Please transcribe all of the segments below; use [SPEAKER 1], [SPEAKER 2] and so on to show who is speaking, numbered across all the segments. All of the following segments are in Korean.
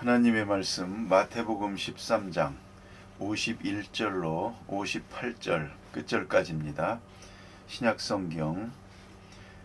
[SPEAKER 1] 하나님의 말씀 마태복음 13장 51절로 58절 끝절까지입니다. 신약성경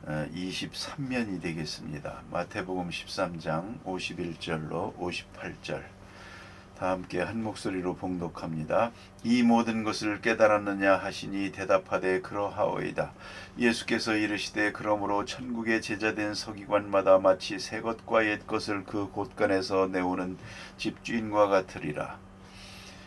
[SPEAKER 1] 23면이 되겠습니다. 마태복음 13장 51절로 58절 다 함께 한 목소리로 봉독합니다. 이 모든 것을 깨달았느냐 하시니 대답하되 그러하오이다. 예수께서 이르시되 그러므로 천국의 제자된 서기관마다 마치 새 것과 옛 것을 그 곳간에서 내오는 집주인과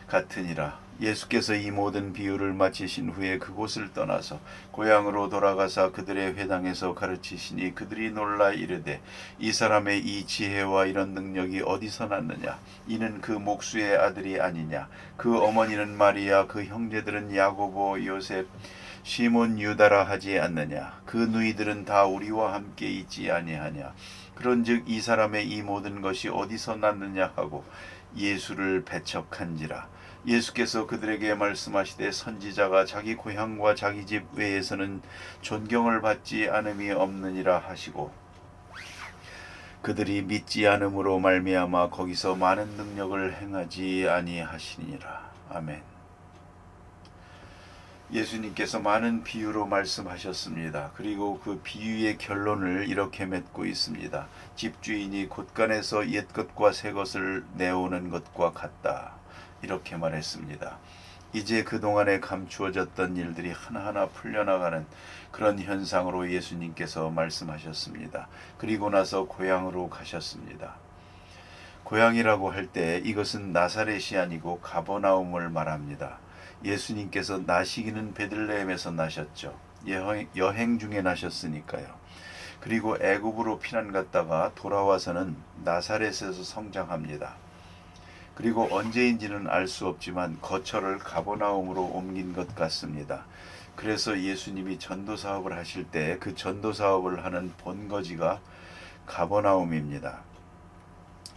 [SPEAKER 1] 같으니라. 예수께서 이 모든 비유를 마치신 후에 그곳을 떠나서 고향으로 돌아가사 그들의 회당에서 가르치시니 그들이 놀라 이르되 이 사람의 이 지혜와 이런 능력이 어디서 났느냐? 이는 그 목수의 아들이 아니냐? 그 어머니는 마리아, 그 형제들은 야고보, 요셉, 시몬, 유다라 하지 않느냐? 그 누이들은 다 우리와 함께 있지 아니하냐? 그런즉 이 사람의 이 모든 것이 어디서 났느냐 하고 예수를 배척한지라. 예수께서 그들에게 말씀하시되 선지자가 자기 고향과 자기 집 외에서는 존경을 받지 않음이 없느니라 하시고 그들이 믿지 않음으로 말미암아 거기서 많은 능력을 행하지 아니하시니라. 아멘. 예수님께서 많은 비유로 말씀하셨습니다. 그리고 그 비유의 결론을 이렇게 맺고 있습니다. 집주인이 곳간에서 옛 것과 새 것을 내오는 것과 같다. 이렇게 말했습니다. 이제 그동안에 감추어졌던 일들이 하나하나 풀려나가는 그런 현상으로 예수님께서 말씀하셨습니다. 그리고 나서 고향으로 가셨습니다. 고향이라고 할 때 이것은 나사렛이 아니고 가버나움을 말합니다. 예수님께서 나시기는 베들레헴에서 나셨죠. 여행 중에 나셨으니까요. 그리고 애굽으로 피난 갔다가 돌아와서는 나사렛에서 성장합니다. 그리고 언제인지는 알 수 없지만 거처를 가버나움으로 옮긴 것 같습니다. 그래서 예수님이 전도사업을 하실 때 그 전도사업을 하는 본거지가 가버나움입니다.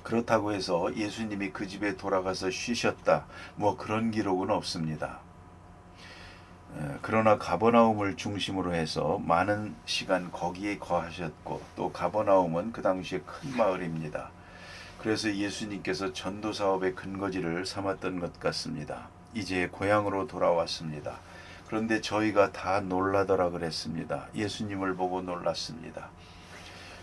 [SPEAKER 1] 그렇다고 해서 예수님이 그 집에 돌아가서 쉬셨다, 그런 기록은 없습니다. 그러나 가버나움을 중심으로 해서 많은 시간 거기에 거하셨고 또 가버나움은 그 당시에 큰 마을입니다. 그래서 예수님께서 전도사업의 근거지를 삼았던 것 같습니다. 이제 고향으로 돌아왔습니다. 그런데 저희가 다 놀라더라 그랬습니다. 예수님을 보고 놀랐습니다.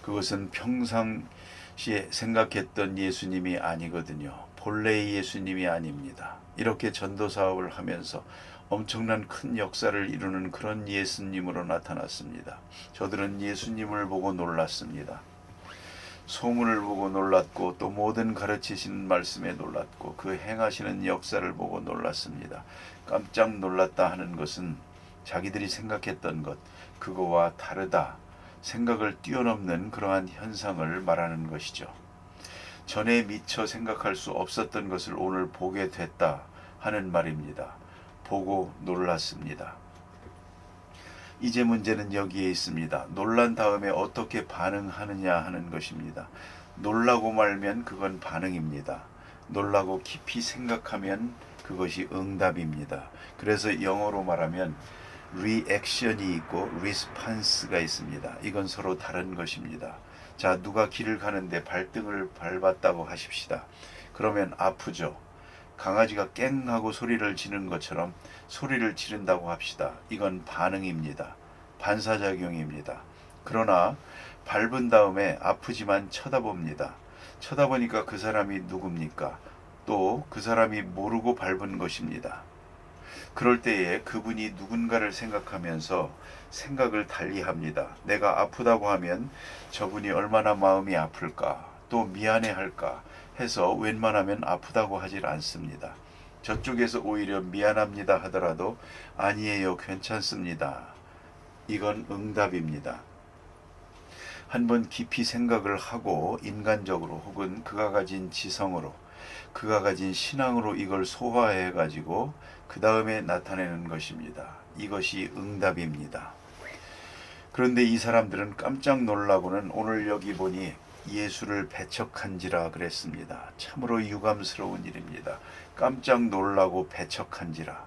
[SPEAKER 1] 그것은 평상시에 생각했던 예수님이 아니거든요. 본래의 예수님이 아닙니다. 이렇게 전도사업을 하면서 엄청난 큰 역사를 이루는 그런 예수님으로 나타났습니다. 저들은 예수님을 보고 놀랐습니다. 소문을 보고 놀랐고 또 모든 가르치시는 말씀에 놀랐고 그 행하시는 역사를 보고 놀랐습니다. 깜짝 놀랐다 하는 것은 자기들이 생각했던 것, 그거와 다르다, 생각을 뛰어넘는 그러한 현상을 말하는 것이죠. 전에 미처 생각할 수 없었던 것을 오늘 보게 됐다 하는 말입니다. 보고 놀랐습니다. 이제 문제는 여기에 있습니다. 놀란 다음에 어떻게 반응하느냐 하는 것입니다. 놀라고 말면 그건 반응입니다. 놀라고 깊이 생각하면 그것이 응답입니다. 그래서 영어로 말하면 리액션이 있고 리스판스가 있습니다. 이건 서로 다른 것입니다. 자, 누가 길을 가는데 발등을 밟았다고 하십시다. 그러면 아프죠. 강아지가 깽 하고 소리를 지르는 것처럼 소리를 지른다고 합시다. 이건 반응입니다. 반사작용입니다. 그러나 밟은 다음에 아프지만 쳐다봅니다. 쳐다보니까 그 사람이 누굽니까? 또 그 사람이 모르고 밟은 것입니다. 그럴 때에 그분이 누군가를 생각하면서 생각을 달리합니다. 내가 아프다고 하면 저분이 얼마나 마음이 아플까, 또 미안해할까 해서 웬만하면 아프다고 하질 않습니다. 저쪽에서 오히려 미안합니다 하더라도 아니에요, 괜찮습니다. 이건 응답입니다. 한번 깊이 생각을 하고 인간적으로 혹은 그가 가진 지성으로, 그가 가진 신앙으로 이걸 소화해 가지고 그 다음에 나타내는 것입니다. 이것이 응답입니다. 그런데 이 사람들은 깜짝 놀라고는 오늘 여기 보니 예수를 배척한지라 그랬습니다. 참으로 유감스러운 일입니다. 깜짝 놀라고 배척한지라.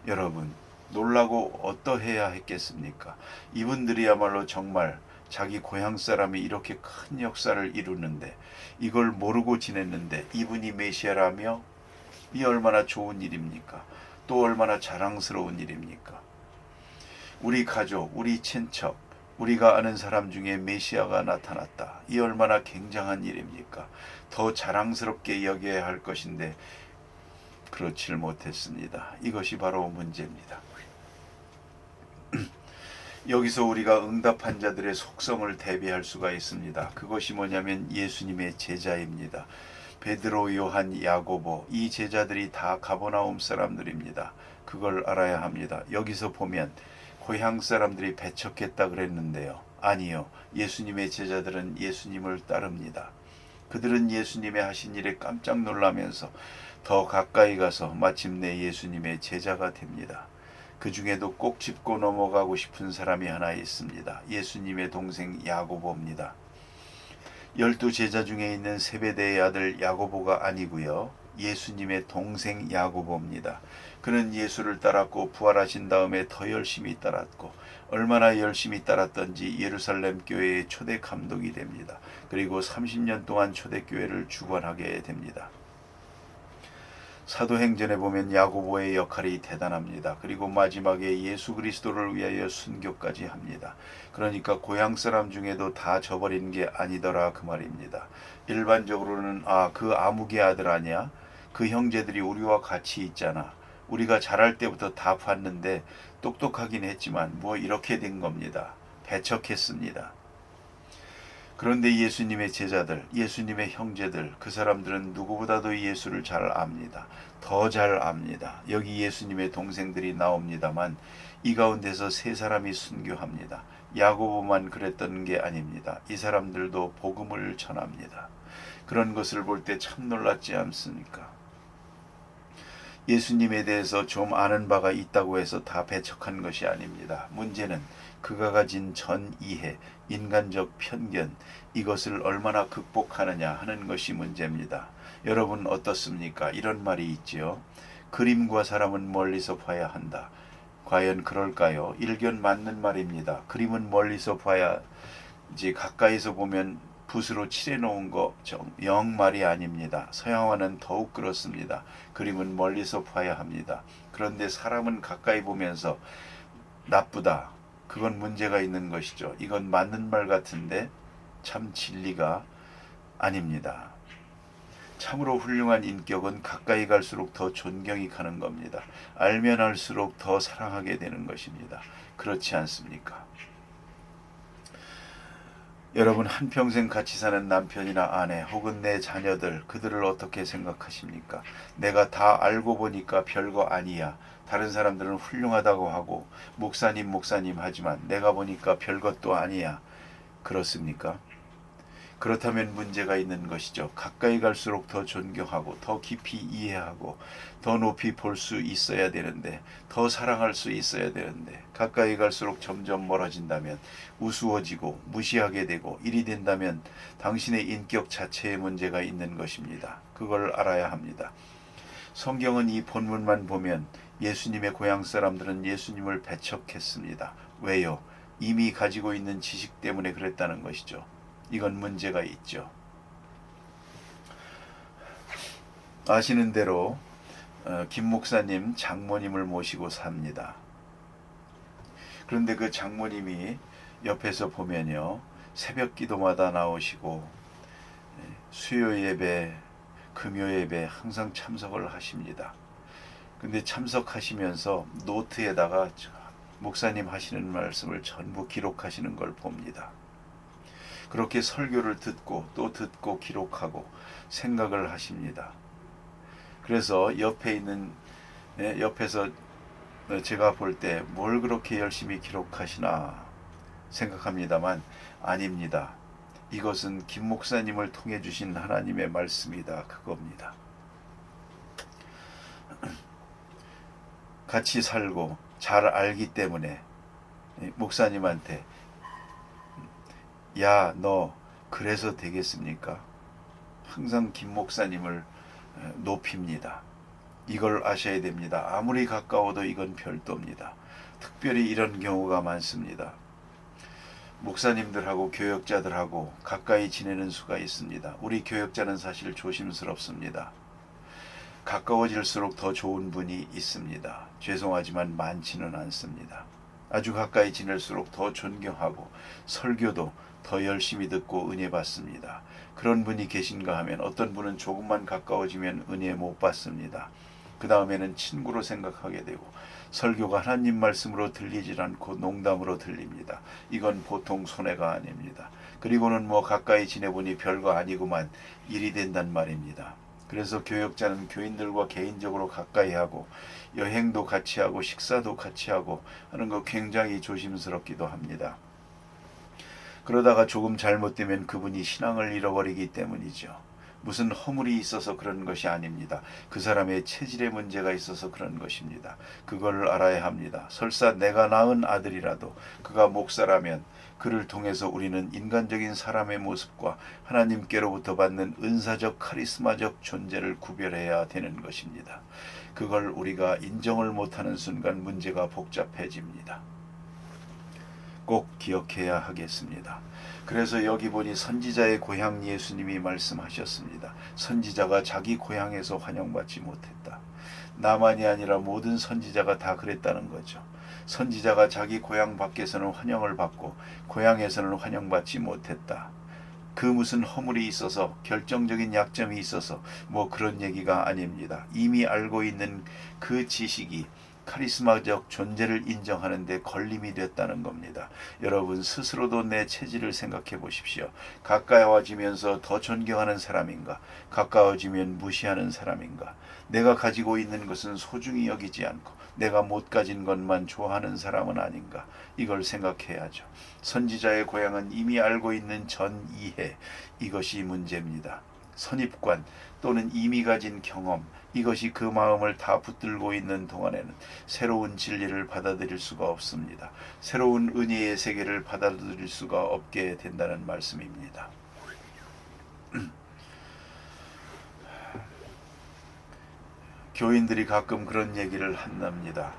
[SPEAKER 1] 여러분, 놀라고 어떠해야 했겠습니까? 이분들이야말로 정말 자기 고향 사람이 이렇게 큰 역사를 이루는데 이걸 모르고 지냈는데 이분이 메시아라며 이 얼마나 좋은 일입니까? 또 얼마나 자랑스러운 일입니까? 우리 가족, 우리 친척, 우리가 아는 사람 중에 메시아가 나타났다. 이 얼마나 굉장한 일입니까? 더 자랑스럽게 여겨야 할 것인데 그렇지를 못했습니다. 이것이 바로 문제입니다. 여기서 우리가 응답한 자들의 속성을 대비할 수가 있습니다. 그것이 뭐냐면 예수님의 제자입니다. 베드로, 요한, 야고보 이 제자들이 다 가버나움 사람들입니다. 그걸 알아야 합니다. 여기서 보면 고향 사람들이 배척했다 그랬는데요. 아니요. 예수님의 제자들은 예수님을 따릅니다. 그들은 예수님의 하신 일에 깜짝 놀라면서 더 가까이 가서 마침내 예수님의 제자가 됩니다. 그 중에도 꼭 짚고 넘어가고 싶은 사람이 하나 있습니다. 예수님의 동생 야고보입니다. 12 제자 중에 있는 세베대의 아들 야고보가 아니고요. 예수님의 동생 야고보입니다. 그는 예수를 따랐고 부활하신 다음에 더 열심히 따랐고 얼마나 열심히 따랐던지 예루살렘 교회의 초대 감독이 됩니다. 그리고 30년 동안 초대교회를 주관하게 됩니다. 사도행전에 보면 야고보의 역할이 대단합니다. 그리고 마지막에 예수 그리스도를 위하여 순교까지 합니다. 그러니까 고향 사람 중에도 다 저버린 게 아니더라 그 말입니다. 일반적으로는 그 아무개 아들 아니야? 그 형제들이 우리와 같이 있잖아. 우리가 자랄 때부터 다 봤는데 똑똑하긴 했지만 뭐 이렇게 된 겁니다. 배척했습니다. 그런데 예수님의 제자들, 예수님의 형제들, 그 사람들은 누구보다도 예수를 잘 압니다. 더 잘 압니다. 여기 예수님의 동생들이 나옵니다만 이 가운데서 세 사람이 순교합니다. 야고보만 그랬던 게 아닙니다. 이 사람들도 복음을 전합니다. 그런 것을 볼 때 참 놀랐지 않습니까? 예수님에 대해서 좀 아는 바가 있다고 해서 다 배척한 것이 아닙니다. 문제는 그가 가진 전이해, 인간적 편견, 이것을 얼마나 극복하느냐 하는 것이 문제입니다. 여러분 어떻습니까? 이런 말이 있지요. 그림과 사람은 멀리서 봐야 한다. 과연 그럴까요? 일견 맞는 말입니다. 그림은 멀리서 봐야 이제 가까이서 보면 붓으로 칠해놓은 거 영 말이 아닙니다. 서양화는 더욱 그렇습니다. 그림은 멀리서 봐야 합니다. 그런데 사람은 가까이 보면서 나쁘다. 그건 문제가 있는 것이죠. 이건 맞는 말 같은데 참 진리가 아닙니다. 참으로 훌륭한 인격은 가까이 갈수록 더 존경이 가는 겁니다. 알면 알수록 더 사랑하게 되는 것입니다. 그렇지 않습니까? 여러분 한평생 같이 사는 남편이나 아내 혹은 내 자녀들 그들을 어떻게 생각하십니까? 내가 다 알고 보니까 별거 아니야. 다른 사람들은 훌륭하다고 하고 목사님 하지만 내가 보니까 별것도 아니야. 그렇습니까? 그렇다면 문제가 있는 것이죠. 가까이 갈수록 더 존경하고 더 깊이 이해하고 더 높이 볼 수 있어야 되는데 더 사랑할 수 있어야 되는데 가까이 갈수록 점점 멀어진다면 우스워지고 무시하게 되고 일이 된다면 당신의 인격 자체에 문제가 있는 것입니다. 그걸 알아야 합니다. 성경은 이 본문만 보면 예수님의 고향 사람들은 예수님을 배척했습니다. 왜요? 이미 가지고 있는 지식 때문에 그랬다는 것이죠. 이건 문제가 있죠. 아시는 대로 김 목사님 장모님을 모시고 삽니다. 그런데 그 장모님이 옆에서 보면요. 새벽 기도마다 나오시고 수요 예배, 금요 예배 항상 참석을 하십니다. 근데 참석하시면서 노트에다가 목사님 하시는 말씀을 전부 기록하시는 걸 봅니다. 그렇게 설교를 듣고 또 듣고 기록하고 생각을 하십니다. 그래서 옆에서 제가 볼 때 뭘 그렇게 열심히 기록하시나 생각합니다만 아닙니다. 이것은 김 목사님을 통해 주신 하나님의 말씀이다. 그겁니다. 같이 살고 잘 알기 때문에 목사님한테 야, 너 그래서 되겠습니까? 항상 김 목사님을 높입니다. 이걸 아셔야 됩니다. 아무리 가까워도 이건 별도입니다. 특별히 이런 경우가 많습니다. 목사님들하고 교역자들하고 가까이 지내는 수가 있습니다. 우리 교역자는 사실 조심스럽습니다. 가까워질수록 더 좋은 분이 있습니다. 죄송하지만 많지는 않습니다. 아주 가까이 지낼수록 더 존경하고 설교도 더 열심히 듣고 은혜 받습니다. 그런 분이 계신가 하면 어떤 분은 조금만 가까워지면 은혜 못 받습니다. 그 다음에는 친구로 생각하게 되고 설교가 하나님 말씀으로 들리질 않고 농담으로 들립니다. 이건 보통 손해가 아닙니다. 그리고는 가까이 지내보니 별거 아니구만 일이 된단 말입니다. 그래서 교역자는 교인들과 개인적으로 가까이 하고 여행도 같이 하고 식사도 같이 하고 하는 거 굉장히 조심스럽기도 합니다. 그러다가 조금 잘못되면 그분이 신앙을 잃어버리기 때문이죠. 무슨 허물이 있어서 그런 것이 아닙니다. 그 사람의 체질의 문제가 있어서 그런 것입니다. 그걸 알아야 합니다. 설사 내가 낳은 아들이라도 그가 목사라면 그를 통해서 우리는 인간적인 사람의 모습과 하나님께로부터 받는 은사적 카리스마적 존재를 구별해야 되는 것입니다. 그걸 우리가 인정을 못하는 순간 문제가 복잡해집니다. 꼭 기억해야 하겠습니다. 그래서 여기 보니 선지자의 고향 예수님이 말씀하셨습니다. 선지자가 자기 고향에서 환영받지 못했다. 나만이 아니라 모든 선지자가 다 그랬다는 거죠. 선지자가 자기 고향 밖에서는 환영을 받고 고향에서는 환영받지 못했다. 그 무슨 허물이 있어서 결정적인 약점이 있어서 그런 얘기가 아닙니다. 이미 알고 있는 그 지식이 카리스마적 존재를 인정하는 데 걸림이 됐다는 겁니다. 여러분 스스로도 내 체질을 생각해 보십시오. 가까워지면서 더 존경하는 사람인가? 가까워지면 무시하는 사람인가? 내가 가지고 있는 것은 소중히 여기지 않고 내가 못 가진 것만 좋아하는 사람은 아닌가? 이걸 생각해야죠. 선지자의 고향은 이미 알고 있는 전이해, 이것이 문제입니다. 선입관 또는 이미 가진 경험, 이것이 그 마음을 다 붙들고 있는 동안에는 새로운 진리를 받아들일 수가 없습니다. 새로운 은혜의 세계를 받아들일 수가 없게 된다는 말씀입니다. 교인들이 가끔 그런 얘기를 한답니다.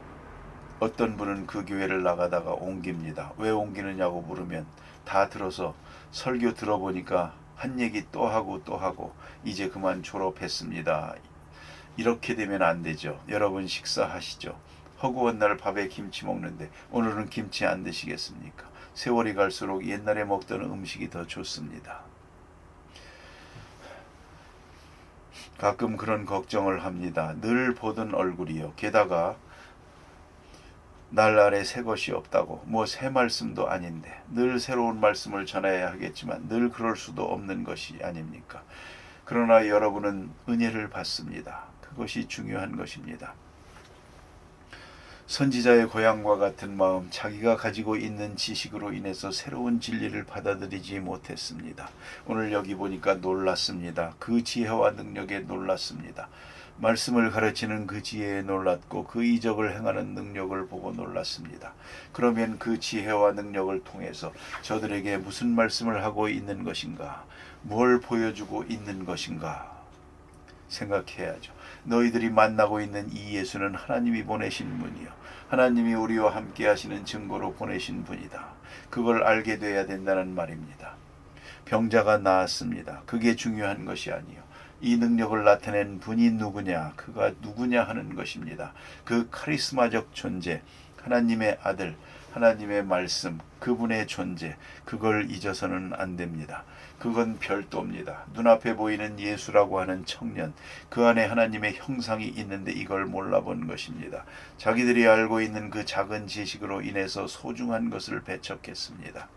[SPEAKER 1] 어떤 분은 그 교회를 나가다가 옮깁니다. 왜 옮기느냐고 물으면 다 들어서 설교 들어보니까 한 얘기 또 하고 또 하고 이제 그만 졸업했습니다. 이렇게 되면 안 되죠. 여러분 식사하시죠. 허구한 날 밥에 김치 먹는데 오늘은 김치 안 드시겠습니까? 세월이 갈수록 옛날에 먹던 음식이 더 좋습니다. 가끔 그런 걱정을 합니다. 늘 보던 얼굴이요. 게다가 날 아래 새 것이 없다고 새 말씀도 아닌데 늘 새로운 말씀을 전해야 하겠지만 늘 그럴 수도 없는 것이 아닙니까? 그러나 여러분은 은혜를 받습니다. 그것이 중요한 것입니다. 선지자의 고향과 같은 마음, 자기가 가지고 있는 지식으로 인해서 새로운 진리를 받아들이지 못했습니다. 오늘 여기 보니까 놀랐습니다. 그 지혜와 능력에 놀랐습니다. 말씀을 가르치는 그 지혜에 놀랐고 그 이적을 행하는 능력을 보고 놀랐습니다. 그러면 그 지혜와 능력을 통해서 저들에게 무슨 말씀을 하고 있는 것인가? 뭘 보여주고 있는 것인가? 생각해야죠. 너희들이 만나고 있는 이 예수는 하나님이 보내신 분이요. 하나님이 우리와 함께 하시는 증거로 보내신 분이다. 그걸 알게 돼야 된다는 말입니다. 병자가 나았습니다. 그게 중요한 것이 아니요. 이 능력을 나타낸 분이 누구냐, 그가 누구냐 하는 것입니다. 그 카리스마적 존재, 하나님의 아들, 하나님의 말씀, 그분의 존재, 그걸 잊어서는 안 됩니다. 그건 별도입니다. 눈앞에 보이는 예수라고 하는 청년, 그 안에 하나님의 형상이 있는데 이걸 몰라본 것입니다. 자기들이 알고 있는 그 작은 지식으로 인해서 소중한 것을 배척했습니다.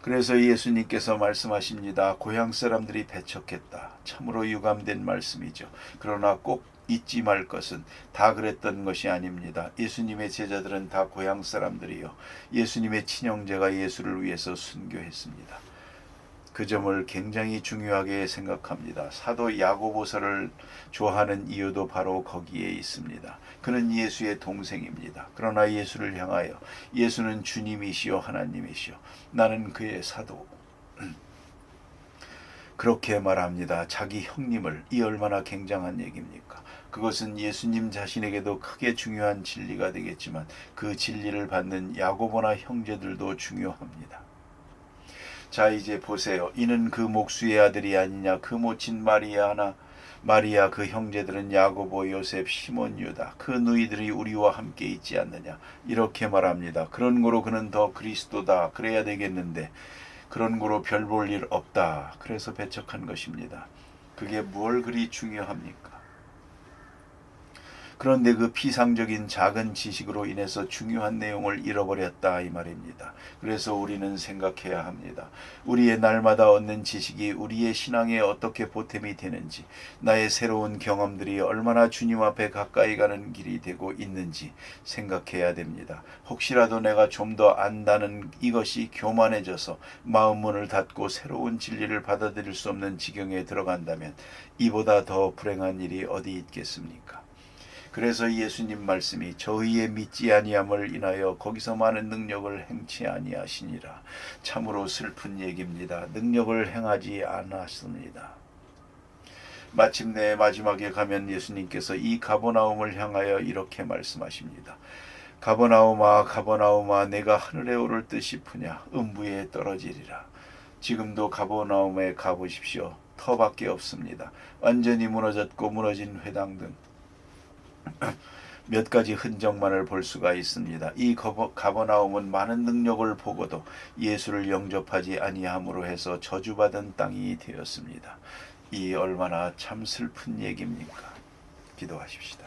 [SPEAKER 1] 그래서 예수님께서 말씀하십니다. 고향 사람들이 배척했다. 참으로 유감된 말씀이죠. 그러나 꼭 잊지 말 것은 다 그랬던 것이 아닙니다. 예수님의 제자들은 다 고향 사람들이요. 예수님의 친형제가 예수를 위해서 순교했습니다. 그 점을 굉장히 중요하게 생각합니다. 사도 야고보서를 좋아하는 이유도 바로 거기에 있습니다. 그는 예수의 동생입니다. 그러나 예수를 향하여 예수는 주님이시요 하나님이시요 나는 그의 사도, 그렇게 말합니다. 자기 형님을. 이 얼마나 굉장한 얘기입니까? 그것은 예수님 자신에게도 크게 중요한 진리가 되겠지만 그 진리를 받는 야고보나 형제들도 중요합니다. 자, 이제 보세요. 이는 그 목수의 아들이 아니냐. 그 모친 마리아 그 형제들은 야고보, 요셉, 시몬, 유다 그 누이들이 우리와 함께 있지 않느냐. 이렇게 말합니다. 그런 거로 그는 더 그리스도다. 그래야 되겠는데 그런 거로 별 볼 일 없다. 그래서 배척한 것입니다. 그게 뭘 그리 중요합니까? 그런데 그 피상적인 작은 지식으로 인해서 중요한 내용을 잃어버렸다 이 말입니다. 그래서 우리는 생각해야 합니다. 우리의 날마다 얻는 지식이 우리의 신앙에 어떻게 보탬이 되는지, 나의 새로운 경험들이 얼마나 주님 앞에 가까이 가는 길이 되고 있는지 생각해야 됩니다. 혹시라도 내가 좀 더 안다는 이것이 교만해져서 마음 문을 닫고 새로운 진리를 받아들일 수 없는 지경에 들어간다면 이보다 더 불행한 일이 어디 있겠습니까? 그래서 예수님 말씀이 저희의 믿지 아니함을 인하여 거기서 많은 능력을 행치 아니하시니라. 참으로 슬픈 얘기입니다. 능력을 행하지 않았습니다. 마침내 마지막에 가면 예수님께서 이 가버나움을 향하여 이렇게 말씀하십니다. 가버나움아 가버나움아 내가 하늘에 오를 듯 싶으냐 음부에 떨어지리라. 지금도 가버나움에 가보십시오. 터밖에 없습니다. 완전히 무너졌고 무너진 회당 등 몇 가지 흔적만을 볼 수가 있습니다. 이 가버나움은 많은 능력을 보고도 예수를 영접하지 아니함으로 해서 저주받은 땅이 되었습니다. 이 얼마나 참 슬픈 얘기입니까? 기도하십시다.